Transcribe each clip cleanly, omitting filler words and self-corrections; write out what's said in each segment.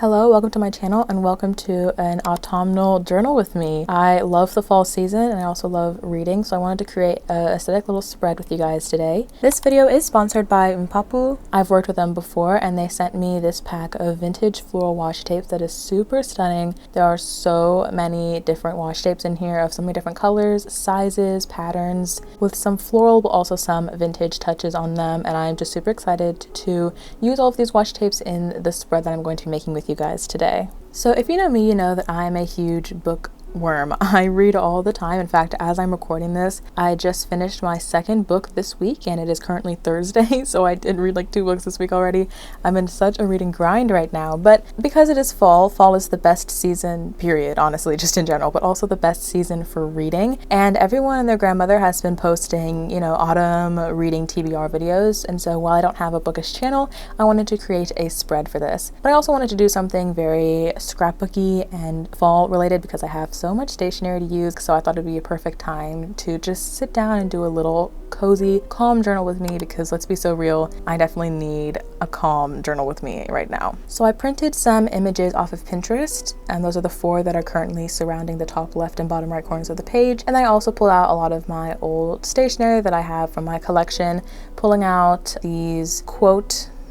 Hello, welcome to my channel and welcome to an autumnal journal with me. I love the fall season and I also love reading, so I wanted to create an aesthetic little spread with you guys today. This video is sponsored by Mpopuul. I've worked with them before and they sent me this pack of vintage floral washi tapes that is super stunning. There are so many different washi tapes in here of so many different colors, sizes, patterns, with some floral but also some vintage touches on them, and I'm just super excited to use all of these washi tapes in the spread that I'm going to be making with you guys today. So if you know me, you know that I'm a huge bookworm. I read all the time. In fact, as I'm recording this, I just finished my second book this week and it is currently Thursday, so I did read like 2 books this week already. I'm in such a reading grind right now, but because it is fall is the best season, period, honestly, just in general, but also the best season for reading. And everyone and their grandmother has been posting, autumn reading TBR videos, and so while I don't have a bookish channel, I wanted to create a spread for this. But I also wanted to do something very scrapbooky and fall related because I have so much stationery to use, so I thought it'd be a perfect time to just sit down and do a little cozy, calm journal with me, because let's be so real, I definitely need a calm journal with me right now. So I printed some images off of Pinterest, and those are the 4 that are currently surrounding the top left and bottom right corners of the page. And I also pulled out a lot of my old stationery that I have from my collection, pulling out these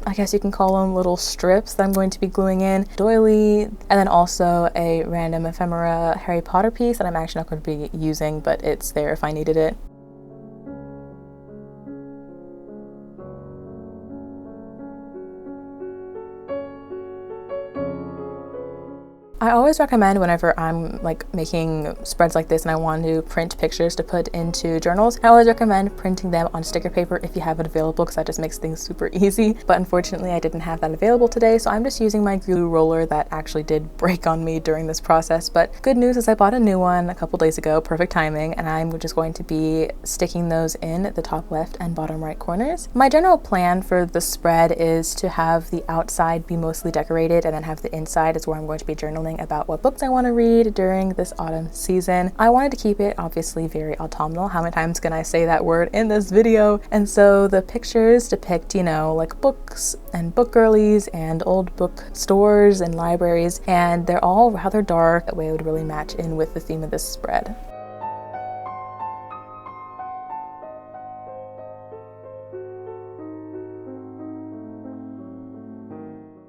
I guess you can call them little strips that I'm going to be gluing in, doily, and then also a random ephemera Harry Potter piece that I'm actually not going to be using, but it's there if I needed it. I always recommend whenever I'm making spreads like this and I want to print pictures to put into journals, I always recommend printing them on sticker paper if you have it available, because that just makes things super easy. But unfortunately I didn't have that available today, so I'm just using my glue roller that actually did break on me during this process. But good news is I bought a new one a couple days ago, perfect timing, and I'm just going to be sticking those in the top left and bottom right corners. My general plan for the spread is to have the outside be mostly decorated and then have the inside is where I'm going to be journaling about what books I want to read during this autumn season. I wanted to keep it obviously very autumnal. How many times can I say that word in this video? And so the pictures depict, like books and book girlies and old book stores and libraries, and they're all rather dark. That way it would really match in with the theme of this spread.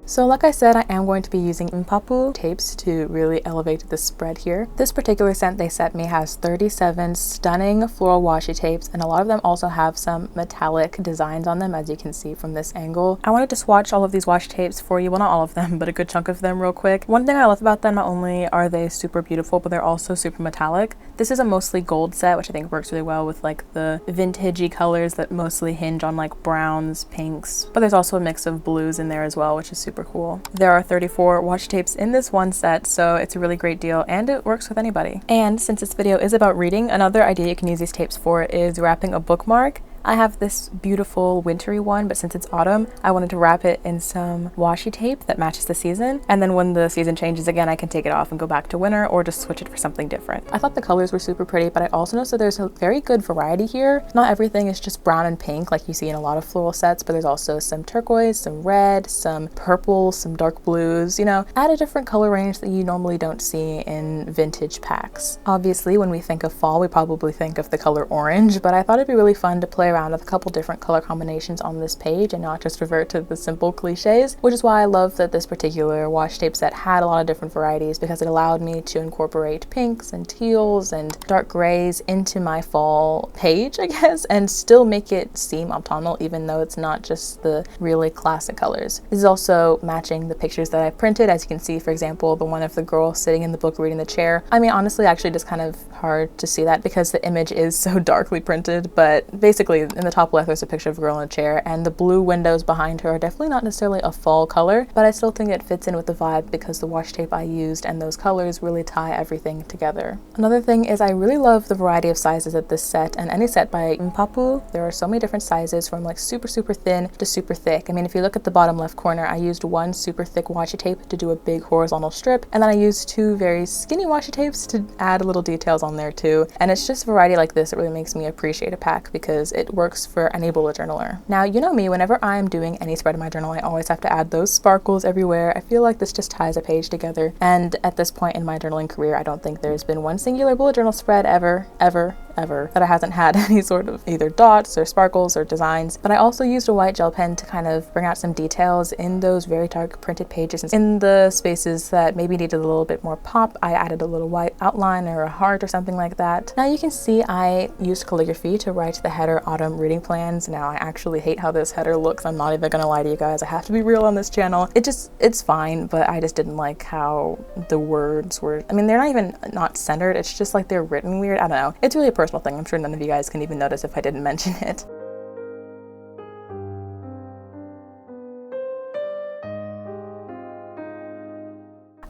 So like I said, I am going to be using Mpopuul tapes to really elevate the spread here. This particular scent they sent me has 37 stunning floral washi tapes, and a lot of them also have some metallic designs on them, as you can see from this angle. I wanted to swatch all of these washi tapes for you, well, not all of them, but a good chunk of them real quick. One thing I love about them, not only are they super beautiful, but they're also super metallic. This is a mostly gold set, which I think works really well with the vintagey colors that mostly hinge on browns, pinks, but there's also a mix of blues in there as well, which is super cool. There are 34 washi tapes in this one set, so it's a really great deal and it works with anybody. And since this video is about reading, another idea you can use these tapes for is wrapping a bookmark. I have this beautiful wintry one, but since it's autumn, I wanted to wrap it in some washi tape that matches the season. And then when the season changes again, I can take it off and go back to winter or just switch it for something different. I thought the colors were super pretty, but I also noticed that there's a very good variety here. Not everything is just brown and pink like you see in a lot of floral sets, but there's also some turquoise, some red, some purple, some dark blues, add a different color range that you normally don't see in vintage packs. Obviously, when we think of fall, we probably think of the color orange, but I thought it'd be really fun to play around with a couple different color combinations on this page and not just revert to the simple cliches, which is why I love that this particular washi tape set had a lot of different varieties, because it allowed me to incorporate pinks and teals and dark grays into my fall page, I guess, and still make it seem autumnal even though it's not just the really classic colors. This is also matching the pictures that I printed. As you can see, for example, the one of the girl sitting in the book reading the chair. I mean, honestly, actually just kind of hard to see that because the image is so darkly printed, but basically in the top left there's a picture of a girl in a chair, and the blue windows behind her are definitely not necessarily a fall color, but I still think it fits in with the vibe because the washi tape I used and those colors really tie everything together. Another thing is I really love the variety of sizes of this set, and any set by Mpopuul, there are so many different sizes from super thin to super thick. I mean, if you look at the bottom left corner, I used one super thick washi tape to do a big horizontal strip, and then I used 2 very skinny washi tapes to add little details on there too. And it's just variety like this that really makes me appreciate a pack, because it that works for any bullet journaler. Now, you know me, whenever I'm doing any spread in my journal, I always have to add those sparkles everywhere. I feel like this just ties a page together. And at this point in my journaling career, I don't think there's been one singular bullet journal spread ever that I hasn't had any sort of either dots or sparkles or designs. But I also used a white gel pen to kind of bring out some details in those very dark printed pages. In the spaces that maybe needed a little bit more pop, I added a little white outline or a heart or something like that. Now you can see I used calligraphy to write the header autumn reading plans. Now I actually hate how this header looks. I'm not even gonna lie to you guys. I have to be real on this channel. It's fine, but I just didn't like how the words were, I mean, they're not even not centered. It's just like they're written weird. I don't know. It's really a personal thing. I'm sure none of you guys can even notice if I didn't mention it.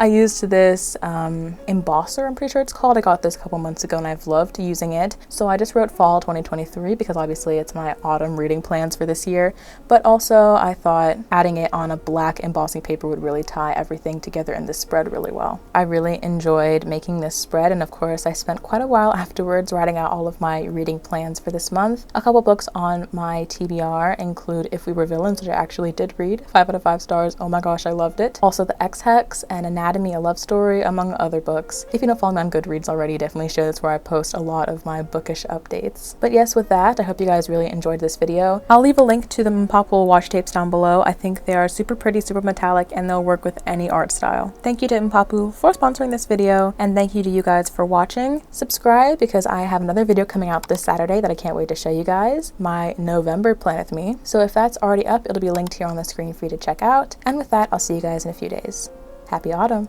I used this embosser, I'm pretty sure it's called. I got this a couple months ago and I've loved using it. So I just wrote fall 2023 because obviously it's my autumn reading plans for this year. But also I thought adding it on a black embossing paper would really tie everything together in this spread really well. I really enjoyed making this spread, and of course I spent quite a while afterwards writing out all of my reading plans for this month. A couple books on my TBR include If We Were Villains, which I actually did read. 5 out of 5 stars. Oh my gosh, I loved it. Also The X-Hex and Anatomy, a Love Story, among other books. If you don't follow me on Goodreads already, definitely share this where I post a lot of my bookish updates. But yes, with that, I hope you guys really enjoyed this video. I'll leave a link to the Mpopuul washi tapes down below. I think they are super pretty, super metallic, and they'll work with any art style. Thank you to Mpopuul for sponsoring this video, and thank you to you guys for watching. Subscribe because I have another video coming out this Saturday that I can't wait to show you guys, my November plan with me. So if that's already up, it'll be linked here on the screen for you to check out. And with that, I'll see you guys in a few days. Happy autumn!